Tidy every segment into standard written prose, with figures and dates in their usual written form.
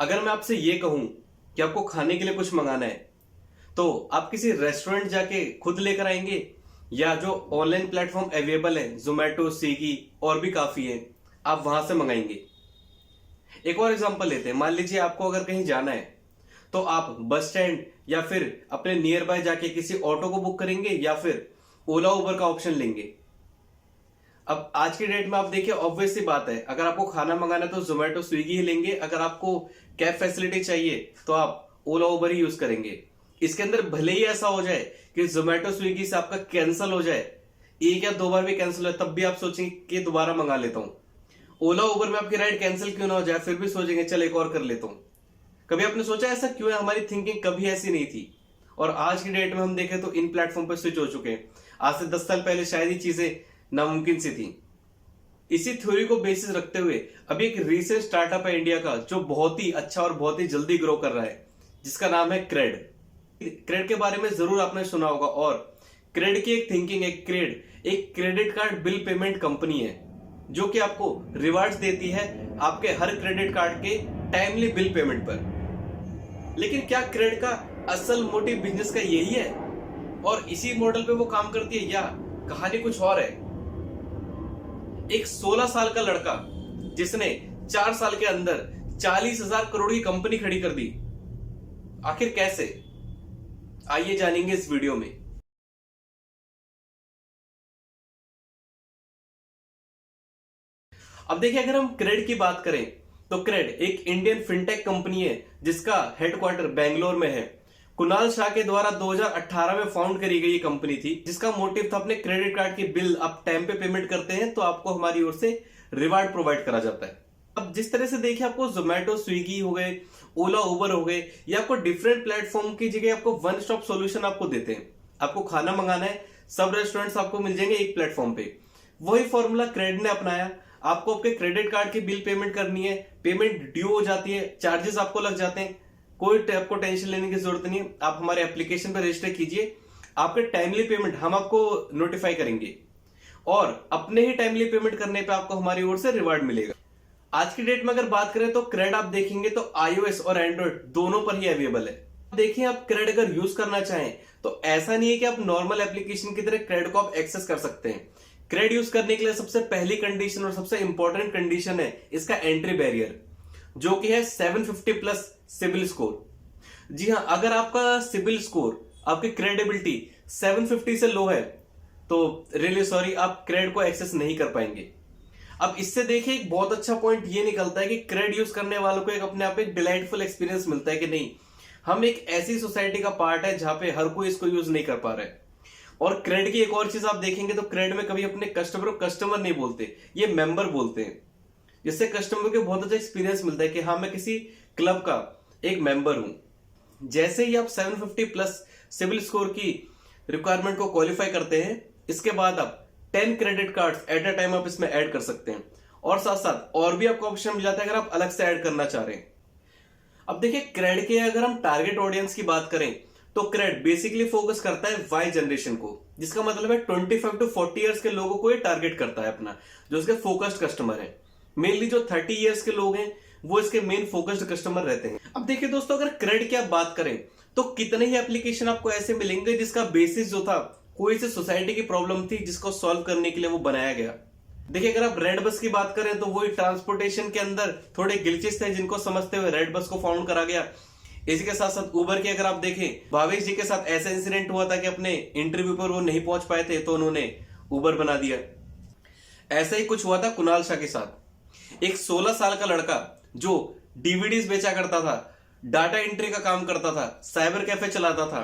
अगर मैं आपसे ये कहूं कि आपको खाने के लिए कुछ मंगाना है तो आप किसी रेस्टोरेंट जाके खुद लेकर आएंगे या जो ऑनलाइन प्लेटफॉर्म अवेलेबल है जोमेटो स्विगी और भी काफी है आप वहां से मंगाएंगे। एक और एग्जांपल लेते हैं। मान लीजिए आपको अगर कहीं जाना है तो आप बस स्टैंड या फिर अपने नियर बाय जाके किसी ऑटो को बुक करेंगे या फिर ओला उबर का ऑप्शन लेंगे। अब आज की डेट में आप देखिए ऑब्वियस सी बात है, अगर आपको खाना मंगाना है तो जोमेटो स्विगी ही लेंगे, अगर आपको कैब फैसिलिटी चाहिए तो आप ओला उबर ही यूज करेंगे। इसके अंदर भले ही ऐसा हो जाए कि जोमेटो स्विगी से आपका कैंसिल हो जाए, एक या दो बार भी कैंसिल हो, तब भी आप सोचेंगे कि दोबारा मंगा लेता हूं। ओला उबर में आपकी राइड कैंसिल क्यों ना हो जाए, फिर भी सोचेंगे चल एक और कर लेता हूं। कभी आपने सोचा ऐसा क्यों है? हमारी थिंकिंग कभी ऐसी नहीं थी और आज की डेट में हम देखें तो इन प्लेटफॉर्म पर स्विच हो चुके हैं। आज से 10 साल पहले शायद ये चीजें नामुमकिन सी थी। इसी थ्योरी को बेसिस रखते हुए अभी एक रीसेंट स्टार्टअप है इंडिया का जो बहुत ही अच्छा और बहुत ही जल्दी ग्रो कर रहा है, जिसका नाम है क्रेड। क्रेड के बारे में जरूर आपने सुना होगा। और क्रेड की एक थिंकिंग है, क्रेड एक credit card bill payment company है जो कि आपको रिवार्ड्स देती है आपके हर क्रेडिट कार्ड के टाइमली बिल पेमेंट पर। लेकिन क्या क्रेड का असल मोटिव बिजनेस का यही है और इसी मॉडल पे वो काम करती है या कहानी कुछ और है? एक 16 साल का लड़का जिसने 4 साल के अंदर 40,000 करोड़ की कंपनी खड़ी कर दी, आखिर कैसे? आइए जानेंगे इस वीडियो में। अब देखिए, अगर हम क्रेड की बात करें तो क्रेड एक इंडियन फिनटेक कंपनी है जिसका हेडक्वार्टर बेंगलोर में है। कुणाल शाह के द्वारा 2018 में फाउंड करी गई कंपनी थी जिसका मोटिव था अपने क्रेडिट कार्ड की बिल आप टाइम पे पेमेंट करते हैं तो आपको हमारी ओर से रिवार्ड प्रोवाइड करा जाता है। अब जिस तरह से देखिए, आपको जोमेटो स्विगी हो गए, ओला उबर हो गए, ये आपको डिफरेंट प्लेटफॉर्म की जगह आपको वन स्टॉप सॉल्यूशन आपको देते हैं। आपको खाना मंगाना है, सब रेस्टोरेंट्स आपको मिल जाएंगे एक प्लेटफॉर्म पे। वही फॉर्मूला क्रेड ने अपनाया। आपको आपके क्रेडिट कार्ड की बिल पेमेंट करनी है, पेमेंट ड्यू हो जाती है, चार्जेस आपको लग जाते हैं, कोई आपको टेंशन लेने की जरूरत नहीं है। आप हमारे एप्लीकेशन पर रजिस्टर कीजिए, आपके टाइमली पेमेंट हम आपको नोटिफाई करेंगे और अपने ही टाइमली पेमेंट करने पे आपको हमारी ओर से रिवार्ड मिलेगा। आज की डेट में अगर बात करें तो क्रेड आप देखेंगे तो iOS और एंड्रॉइड दोनों पर ही अवेलेबल है। देखिए, आप क्रेड अगर यूज करना चाहें तो ऐसा नहीं है कि आप नॉर्मल एप्लीकेशन की तरह क्रेड को आप एक्सेस कर सकते हैं। क्रेड यूज करने के लिए सबसे पहली कंडीशन और सबसे इंपॉर्टेंट कंडीशन है इसका एंट्री बैरियर, जो कि है 750 प्लस सिबिल स्कोर। जी हां, अगर आपका सिबिल स्कोर, आपकी क्रेडिबिलिटी 750 से लो है तो रियली सॉरी, आप क्रेड को एक्सेस नहीं कर पाएंगे। अब इससे देखिए एक बहुत अच्छा पॉइंट ये निकलता है कि क्रेड यूज करने वालों को एक अपने आप एक डिलाइटफुल एक्सपीरियंस मिलता है कि नहीं, हम एक ऐसी सोसाइटी का पार्ट है जहां पे हर कोई इसको यूज नहीं कर पा रहा है। और क्रेड की एक और चीज आप देखेंगे तो क्रेड में कभी अपने कस्टमर को कस्टमर नहीं बोलते, ये मेंबर बोलते हैं, जिससे कस्टमर को बहुत अच्छा एक्सपीरियंस मिलता है कि हाँ, मैं किसी क्लब का एक मेंबर हूं। जैसे ही आप 750 प्लस सिविल स्कोर की रिक्वायरमेंट को क्वालिफाई करते हैं, इसके बाद आप 10 credit cards at a time आप इसमें ऐड कर सकते हैं और साथ साथ और भी आपको ऑप्शन मिल जाता है अगर आप अलग से ऐड करना चाह रहे हैं। अब देखिए, क्रेड के अगर हम टारगेट ऑडियंस की बात करें तो क्रेड बेसिकली फोकस करता है वाई जनरेशन को, जिसका मतलब है 25 टू 40 इयर्स के लोगों को ये टारगेट करता है अपना, जो इसके फोकस्ड कस्टमर है। मेनली जो 30 इयर्स के लोग हैं वो इसके मेन फोकस्ड कस्टमर रहते हैं। अब देखिए दोस्तों, अगर क्रेड की आप बात करें तो कितने ही एप्लीकेशन आपको ऐसे मिलेंगे जिसका बेसिस जो था कोई सी सोसाइटी की प्रॉब्लम थी जिसको सॉल्व करने के लिए वो बनाया गया। देखिए, अगर आप रेड बस की बात करें तो वही ट्रांसपोर्टेशन के अंदर थोड़े ग्लिचेस थे जिनको समझते हुए रेड बस को फाउंड करा गया। इसी के साथ साथ उबर की अगर आप देखें, भावेश जी के साथ ऐसा इंसिडेंट हुआ था कि अपने इंटरव्यू पर वो नहीं पहुंच पाए थे तो उन्होंने उबर बना दिया। ऐसा ही कुछ हुआ था कुणाल शाह के साथ। एक 16 साल का लड़का जो डीवीडीज बेचा करता था, डाटा एंट्री का काम करता था, साइबर कैफे चलाता था,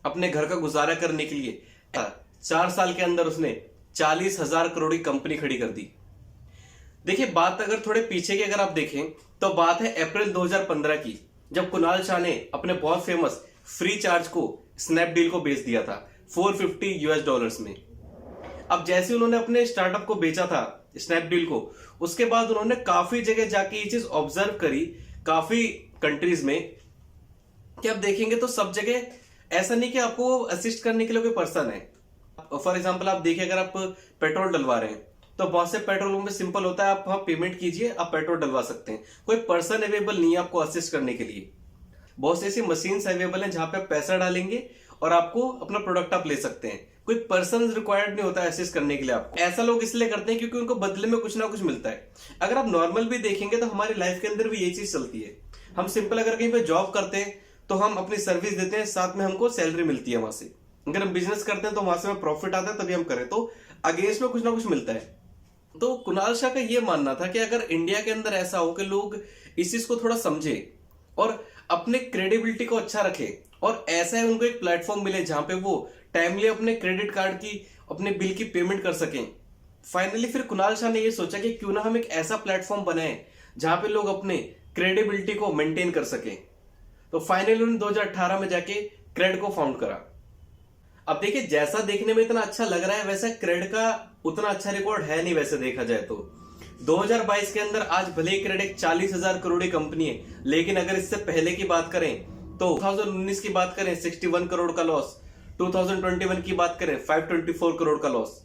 अपने घर का गुजारा करने के लिए 4 साल के अंदर उसने 40,000 करोड़ की कंपनी खड़ी कर दी। देखिए, बात अगर थोड़े पीछे की अगर आप देखें तो बात है अप्रैल 2015 की, जब कुणाल शाह ने अपने बहुत फेमस फ्री चार्ज को स्नैपडील को बेच दिया था $450 में। अब जैसे उन्होंने अपने स्टार्टअप को बेचा था स्नैपडील को, उसके बाद उन्होंने काफी जगह जाके ये चीज ऑब्जर्व करी, काफी कंट्रीज में, कि आप देखेंगे तो सब जगह ऐसा नहीं कि आपको असिस्ट करने के लिए कोई पर्सन है। फॉर एग्जाम्पल आप देखिए, अगर आप पेट्रोल डलवा रहे हैं तो बहुत से पेट्रोल पंप में सिंपल होता है, आप वहां पेमेंट कीजिए, आप पेट्रोल डलवा सकते हैं। कोई पर्सन अवेलेबल नहीं है आपको असिस्ट करने के लिए। बहुत सी ऐसी मशीन अवेलेबल हैं जहां पे आप पैसा डालेंगे और आपको अपना प्रोडक्ट आप ले सकते हैं। कोई पर्सन रिक्वायर्ड नहीं होता असिस्ट करने के लिए आपको। ऐसा लोग इसलिए करते हैं क्योंकि उनको बदले में कुछ ना कुछ मिलता है। अगर आप नॉर्मल भी देखेंगे तो हमारी लाइफ के अंदर भी ये चीज चलती है। हम सिंपल अगर कहीं पे जॉब करते हैं तो हम अपनी सर्विस देते हैं, साथ में हमको सैलरी मिलती है वहां से। अगर हम बिजनेस करते हैं तो वहां से हमें प्रॉफिट आता है, तभी हम करें, तो अगेंस्ट में कुछ ना कुछ मिलता है। तो कुणाल शाह का ये मानना था कि अगर इंडिया के अंदर ऐसा हो कि लोग इस चीज को थोड़ा समझे और अपने क्रेडिबिलिटी को अच्छा रखे और ऐसा है उनको एक प्लेटफॉर्म मिले जहां पे वो टाइमली अपने क्रेडिट कार्ड की, अपने बिल की पेमेंट कर सकें। फाइनली फिर कुणाल शाह ने ये सोचा कि क्यों ना हम एक ऐसा प्लेटफॉर्म बनाएं जहां पे लोग अपने क्रेडिबिलिटी को मेंटेन कर सकें। तो फाइनली उन्होंने 2018 में जाके क्रेड को फाउंड करा। अब देखिए, जैसा देखने में इतना अच्छा लग रहा है वैसा क्रेड का उतना अच्छा रिकॉर्ड है नहीं वैसे देखा जाए तो। 2022 के अंदर आज भले ही क्रेड एक 40,000 करोड़ की कंपनी है, लेकिन अगर इससे पहले की बात करें तो 2019 की बात करें 61 करोड़ का लॉस, 2021 की बात करें 524 करोड़ का लॉस।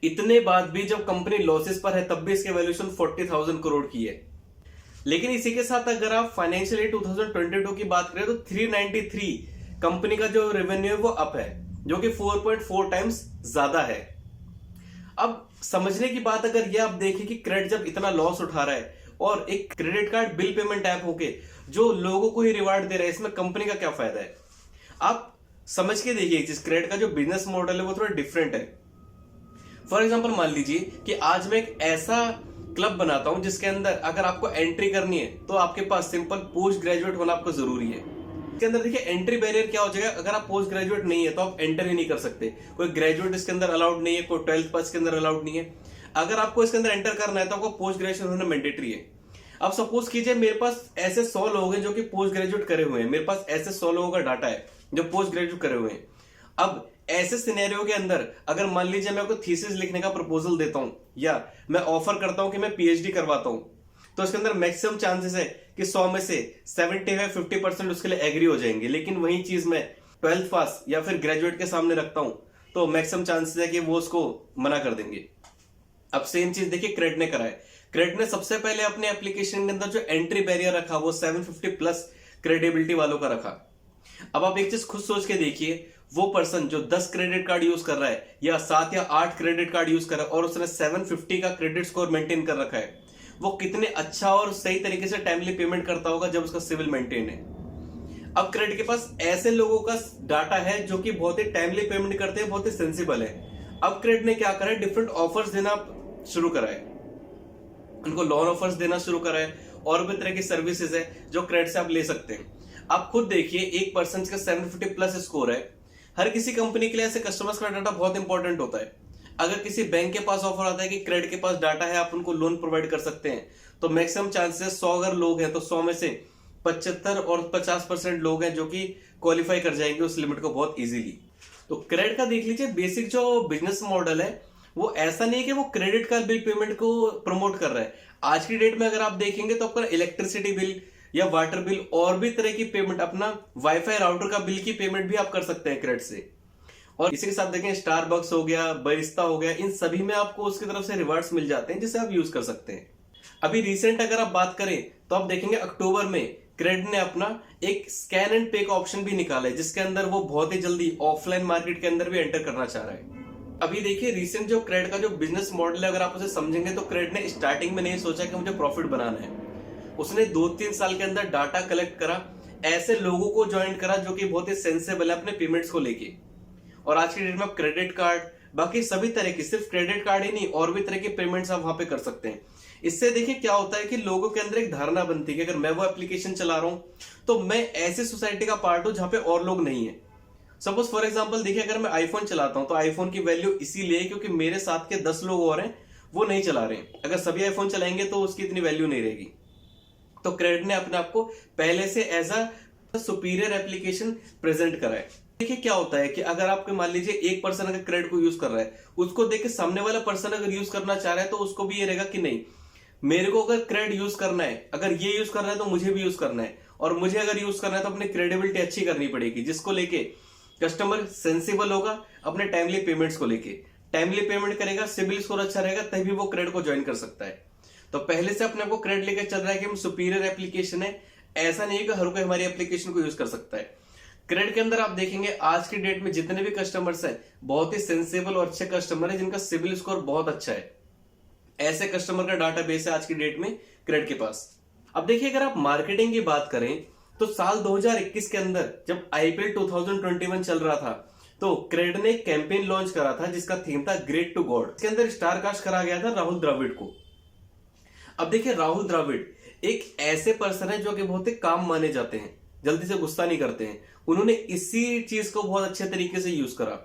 इतने बाद भी जब कंपनी लॉसेस पर है तब भी इसकी वैल्यूएशन 40,000 करोड़ की है। लेकिन इसी के साथ अगर आप फाइनेंशियल ईयर 2022 की बात करें तो 393 कंपनी का जो रेवेन्यू है वो अप है, जो कि 4.4 टाइम्स ज्यादा है। अब समझने की बात अगर ये आप देखें कि क्रेडिट जब इतना लॉस उठा रहा है और एक credit card bill payment app होके जो लोगों को ही रिवार्ड दे रहा है, इसमें कंपनी का क्या फायदा है? आप समझ के देखिए, जिस क्रेडिट का जो बिजनेस मॉडल है वो थोड़ा डिफरेंट है। फॉर एग्जाम्पल मान लीजिए कि आज मैं एक ऐसा क्लब बनाता हूं जिसके अंदर अगर आपको एंट्री करनी है तो आपके पास सिंपल पोस्ट ग्रेजुएट होना आपको जरूरी है। इसके अंदर देखिए एंट्री बैरियर क्या हो जाएगा, अगर आप पोस्ट ग्रेजुएट नहीं है तो आप एंटर ही नहीं कर सकते। कोई ग्रेजुएट इसके अंदर अलाउड नहीं है, कोई 12th पास के अंदर अलाउड नहीं है। अगर आपको इसके अंदर एंटर करना है तो आपको पोस्ट ग्रेजुएशन होना मैंडेटरी है। अब सपोज कीजिए मेरे पास ऐसे 100 लोग हैं जो कि पोस्ट ग्रेजुएट करे हुए हैं, मेरे पास ऐसे 100 लोगों का डाटा है जो पोस्ट ग्रेजुएट करे हुए हैं। अब ऐसे सिनेरियो के अंदर अगर मान लीजिए मैं आपको थीसिस लिखने का प्रपोजल देता हूं या मैं ऑफर करता हूं कि मैं पीएचडी करवाता हूं, तो इसके अंदर मैक्सिमम चांसेस है कि 100 में से 75-50% उसके लिए एग्री हो जाएंगे। लेकिन वही चीज मैं 12th पास या फिर ग्रेजुएट के सामने रखता हूं तो मैक्सिमम चांसेस है कि वो उसको मना कर देंगे। अब सेम चीज देखिए क्रेड ने करा है। क्रेड ने सबसे पहले अपने एप्लीकेशन के अंदर जो एंट्री बैरियर रखा वो 750+ क्रेडिबिलिटी वालों का रखा। अब आप एक चीज खुद सोच के देखिए, वो पर्सन जो 10 क्रेडिट कार्ड यूज कर रहा है या 7 या 8 क्रेडिट कार्ड यूज कर रहा है और उसने 750 का क्रेडिट स्कोर मेंटेन कर रखा है, वो कितने अच्छा और सही तरीके से टाइमली पेमेंट करता होगा जब उसका सिविल मेंटेन है। अब क्रेडिट के पास ऐसे लोगों का डाटा है जो कि बहुत ही टाइमली पेमेंट करते हैं, बहुत ही सेंसिबल है। अब क्रेडिट ने क्या करा है, डिफरेंट ऑफर्स देना शुरू करा है, उनको लोन ऑफर्स देना शुरू करा है और भी तरह की सर्विसेज है जो क्रेडिट से आप ले सकते हैं। आप खुद देखिए, एक पर्सन का 750+ स्कोर है। हर किसी कंपनी के लिए ऐसे कस्टमर्स का डाटा बहुत इंपॉर्टेंट होता है। अगर किसी बैंक के पास ऑफर आता है कि क्रेडिट के पास डाटा है, आप उनको लोन प्रोवाइड कर सकते हैं, तो मैक्सिमम चांसेस 100 अगर लोग हैं तो 100 में से 75 और 50% लोग हैं जो कि क्वालिफाई कर जाएंगे उस लिमिट को बहुत इजीली। तो क्रेडिट का देख लीजिए, बेसिक जो बिजनेस मॉडल है वो ऐसा नहीं है कि वो क्रेडिट कार्ड बिल पेमेंट को प्रमोट कर रहा है। आज की डेट में अगर आप देखेंगे तो आपका इलेक्ट्रिसिटी बिल या वाटर बिल और भी तरह की पेमेंट, अपना वाईफाई राउटर का बिल की पेमेंट भी आप कर सकते हैं क्रेडिट से। और इसी के साथ देखें, स्टारबक्स हो गया, बरिस्ता हो गया, इन सभी में आपको उसकी तरफ से रिवार्ड्स मिल जाते हैं जिसे आप यूज कर सकते हैं। अभी रिसेंट अगर आप बात करें तो आप देखेंगे अक्टूबर में क्रेडिट ने अपना एक स्कैन एंड पे का ऑप्शन भी निकाला है, जिसके अंदर वो बहुत ही जल्दी ऑफलाइन मार्केट के अंदर भी एंटर करना चाह रहा है। अभी देखिए रिसेंट जो क्रेडिट का जो बिजनेस मॉडल है, अगर आप उसे समझेंगे तो क्रेडिट ने स्टार्टिंग में नहीं सोचा कि मुझे प्रॉफिट बनाना है। उसने 2-3 साल के अंदर डाटा कलेक्ट करा, ऐसे लोगों को ज्वाइन करा जो कि बहुत ही सेंसेबल है अपने पेमेंट्स को लेके। और आज की डेट में आप क्रेडिट कार्ड, बाकी सभी तरह की, सिर्फ क्रेडिट कार्ड ही नहीं और भी तरह की पेमेंट्स आप वहां पे कर सकते हैं। इससे देखिए क्या होता है कि लोगों के अंदर एक धारणा बनती है कि अगर मैं वो एप्लीकेशन चला रहा हूं तो मैं ऐसी सोसाइटी का पार्ट हूं जहां पे और लोग नहीं है। सपोज फॉर एग्जांपल देखिए, अगर मैं आईफोन चलाता हूं तो आईफोन की वैल्यू इसीलिए क्योंकि मेरे साथ के 10 लोग और हैं वो नहीं चला रहे हैं। अगर सभी आईफोन चलाएंगे तो उसकी इतनी वैल्यू नहीं रहेगी। तो क्रेडिट ने अपने आप को पहले से as a superior application present करा है। देखिए क्या होता है कि अगर आपके मान लीजिए एक पर्सन अगर क्रेडिट को यूज कर रहा है, उसको देख के सामने वाला पर्सन अगर यूज करना चाह रहा है तो उसको भी ये रहेगा कि नहीं, मेरे को अगर क्रेडिट यूज करना है, अगर ये यूज करना है तो मुझे भी यूज करना है, और मुझे अगर यूज करना है तो अपनी क्रेडिबिलिटी अच्छी करनी पड़ेगी, जिसको लेके कस्टमर सेंसिबल होगा अपने टाइमली पेमेंट्स को लेके। टाइमली पेमेंट करेगा, सिबिल स्कोर अच्छा रहेगा, तभी वो क्रेड को ज्वाइन कर सकता है। तो पहले से अपने आपको क्रेड लेकर चल रहा है कि हम सुपीरियर एप्लीकेशन है, ऐसा नहीं है कि हर कोई हमारी एप्लीकेशन को यूज कर सकता है। क्रेड के अंदर आप देखेंगे आज की डेट में जितने भी कस्टमर्स हैं बहुत ही सेंसिबल और अच्छे कस्टमर है जिनका सिबिल स्कोर बहुत अच्छा है। ऐसे कस्टमर का डाटाबेस है आज की डेट में क्रेड के पास। अब देखिए अगर आप मार्केटिंग की बात करें तो साल 2021 के अंदर जब आईपीएल 2021 चल रहा था तो क्रेड ने एक कैंपेन लॉन्च करा था जिसका थीम था ग्रेट टू गॉड। इसके अंदर स्टार कास्ट करा गया था राहुल द्रविड़ को। अब देखिए राहुल द्रविड़ एक ऐसे पर्सन है जो कि बहुत ही काम माने जाते हैं, जल्दी से गुस्सा नहीं करते हैं। उन्होंने इसी चीज को बहुत अच्छे तरीके से यूज करा।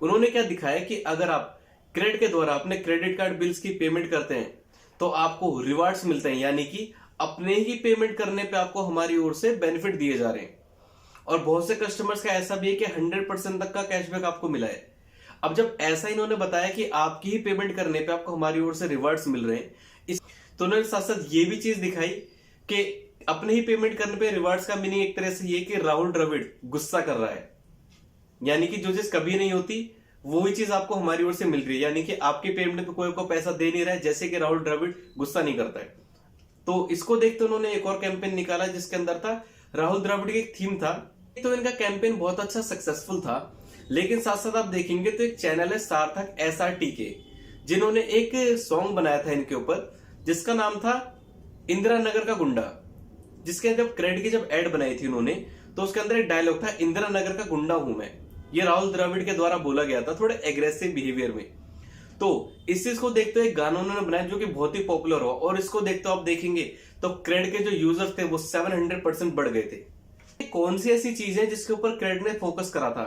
उन्होंने क्या दिखाया कि अगर आप क्रेड के द्वारा अपने क्रेडिट कार्ड बिल्स की पेमेंट करते हैं तो आपको रिवार्ड्स मिलते हैं, यानी कि अपने ही पेमेंट करने पे आपको हमारी ओर से बेनिफिट दिए जा रहे हैं। और बहुत से कस्टमर्स का ऐसा भी है कि 100% तक का कैशबैक आपको मिला है। अब जब ऐसा इन्होंने बताया कि आपकी ही पेमेंट करने पे आपको हमारी ओर से रिवार्ड्स मिल रहे हैं, तो उन्होंने साथ साथ ये भी चीज दिखाई कि अपने ही पेमेंट करने पे रिवार्ड्स का मीनिंग एक तरह से ये कि राहुल द्रविड़ गुस्सा कर रहा है, यानी कि जो चीज कभी नहीं होती वही चीज आपको हमारी ओर से मिल रही है, यानी कि आपकी पेमेंट पे कोई को पैसा दे नहीं रहा है, जैसे कि राहुल द्रविड़ गुस्सा नहीं करता है। तो इसको देखते उन्होंने एक और कैंपेन निकाला जिसके अंदर था राहुल द्रविड़ की एक थीम था। तो इनका कैंपेन बहुत अच्छा सक्सेसफुल था, लेकिन साथ साथ आप देखेंगे तो एक चैनल है सार्थक SRT के, जिन्होंने एक सॉन्ग बनाया था इनके ऊपर जिसका नाम था इंदिरा नगर का गुंडा। जिसके जब क्रेड की जब एड बनाई थी उन्होंने तो उसके अंदर एक डायलॉग था इंदिरा नगर का गुंडा हूं मैं। ये राहुल द्रविड़ के द्वारा बोला गया था थोड़े एग्रेसिव बिहेवियर में। तो इस चीज को देखते हुए गाना उन्होंने बनाया जो कि बहुत ही पॉपुलर हुआ, और इसको देखते आप देखेंगे तो क्रेड के जो यूजर्स थे वो 700% बढ़ गए थे। कौन सी ऐसी चीज है जिसके ऊपर क्रेड ने फोकस करा था?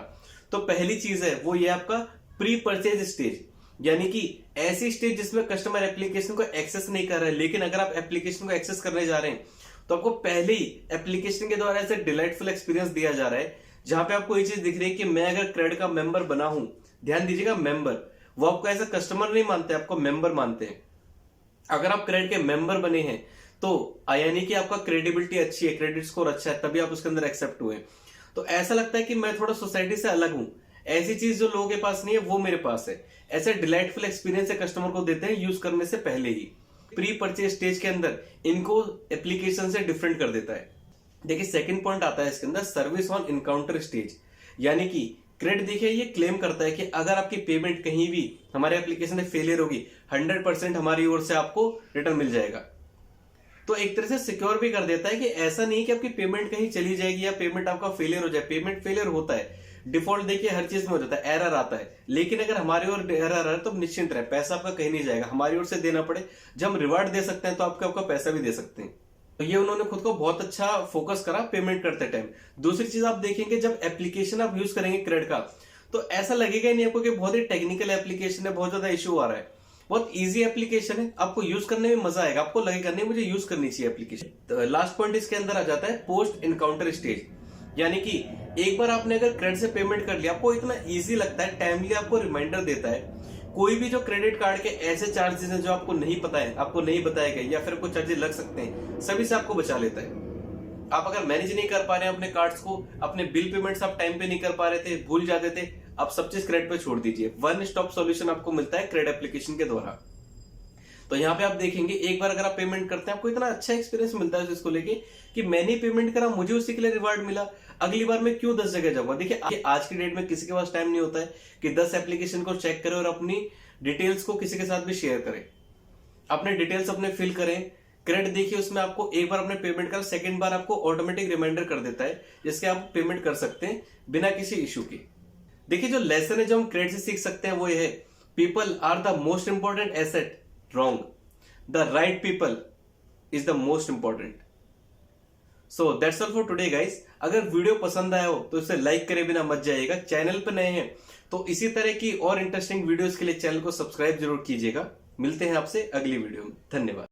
तो पहली चीज है वो ये आपका प्री परचेज स्टेज, यानी कि ऐसी स्टेज जिसमें कस्टमर एप्लीकेशन को एक्सेस नहीं कर रहा है, लेकिन अगर आप एप्लीकेशन को एक्सेस करने जा रहे हैं तो आपको पहले ही एप्लीकेशन के द्वारा ऐसे डिलाइटफुल एक्सपीरियंस दिया जा रहा है जहां पे आपको ये चीज दिख रही है कि मैं अगर क्रेड का मेंबर बना हूं, ध्यान दीजिएगा मेंबर, वो आपको ऐसा कस्टमर नहीं मानते, आपको मेंबर मानते हैं। अगर आप क्रेड के मेंबर बने हैं तो यानी कि आपका क्रेडिबिलिटी अच्छी है, क्रेडिट स्कोर अच्छा है, तभी आप उसके अंदर एक्सेप्ट हुए। तो ऐसा लगता है कि मैं थोड़ा सोसाइटी से अलग हूं, ऐसी चीज जो लोगों के पास नहीं है वो मेरे पास है। ऐसे डिलाइटफुल एक्सपीरियंस कस्टमर को देते हैं यूज करने से पहले ही। प्री परचेज स्टेज के अंदर इनको एप्लीकेशन से डिफरेंट कर देता है। देखिए सेकंड पॉइंट आता है इसके अंदर सर्विस ऑन इनकाउंटर स्टेज, यानी कि क्रेड देखिए ये क्लेम करता है कि अगर आपकी पेमेंट कहीं भी हमारे एप्लीकेशन में फेलियर होगी 100% हमारी ओर से आपको रिटर्न मिल जाएगा। तो एक तरह से सिक्योर भी कर देता है कि ऐसा नहीं कि आपकी पेमेंट कहीं चली जाएगी या पेमेंट आपका फेलियर हो जाए। पेमेंट फेलियर होता है, डिफॉल्ट देखिए हर चीज में हो जाता है, एरर आता है, लेकिन अगर हमारी ओर एरर आ रहा है तो निश्चिंत रहे, पैसा आपका कहीं नहीं जाएगा, हमारी ओर से देना पड़े। जब हम रिवार्ड दे सकते हैं तो आपका पैसा भी दे सकते हैं। तो ये उन्होंने खुद को बहुत अच्छा फोकस करा पेमेंट करते टाइम। दूसरी चीज आप देखेंगे जब एप्लीकेशन आप यूज करेंगे क्रेड का तो ऐसा लगेगा ही नहीं आपको कि बहुत ही टेक्निकल एप्लीकेशन है, बहुत ज्यादा इश्यू आ रहा है। बहुत इजी एप्लीकेशन है, आपको यूज करने में मजा आएगा, आपको लगेगा नहीं मुझे यूज करनी चाहिए एप्लीकेशन। लास्ट पॉइंट इसके अंदर आ जाता है पोस्ट इनकाउंटर स्टेज, यानी कि एक बार आपने अगर क्रेडिट से पेमेंट कर लिया आपको इतना इजी लगता है, टाइमली आपको रिमाइंडर देता है। कोई भी जो क्रेडिट कार्ड के ऐसे चार्जेस हैं जो आपको नहीं पता है, आपको नहीं बताए गए या फिर आपको चार्जेस लग सकते हैं, सभी से आपको बचा लेता है। आप अगर मैनेज नहीं कर पा रहे हैं अपने कार्ड्स को, अपने बिल पेमेंट्स आप टाइम पे नहीं कर पा रहे थे, भूल जाते थे, आप सब चीज क्रेडिट पे छोड़ दीजिए। वन स्टॉप सॉल्यूशन आपको मिलता है क्रेडिट एप्लीकेशन के द्वारा। तो यहाँ पे आप देखेंगे एक बार अगर आप पेमेंट करते हैं आपको इतना अच्छा एक्सपीरियंस मिलता है इसको लेके कि मैंने पेमेंट करा, मुझे उसी के लिए रिवार्ड मिला, अगली बार मैं क्यों 10 जगह जाऊंगा। देखिए आज की डेट में किसी के पास टाइम नहीं होता है कि 10 एप्लीकेशन को चेक करे और अपनी डिटेल्स को किसी के साथ भी शेयर करें, अपने डिटेल्स अपने फिल करें। क्रेडिट देखिए उसमें आपको एक बार अपने पेमेंट कर, सेकंड बार आपको ऑटोमेटिक रिमाइंडर कर देता है जिसके आप पेमेंट कर सकते हैं बिना किसी इश्यू के। देखिए जो लेसन है जो हम क्रेडिट से सीख सकते हैं वो ये है, people are the most important asset, wrong, the right people is the most important. So that's all for today guys. अगर वीडियो पसंद आया हो तो इसे लाइक करे बिना मत जाइएगा। चैनल पर नए हैं तो इसी तरह की और इंटरेस्टिंग वीडियोस के लिए चैनल को सब्सक्राइब जरूर कीजिएगा। मिलते हैं आपसे अगली वीडियो में, धन्यवाद।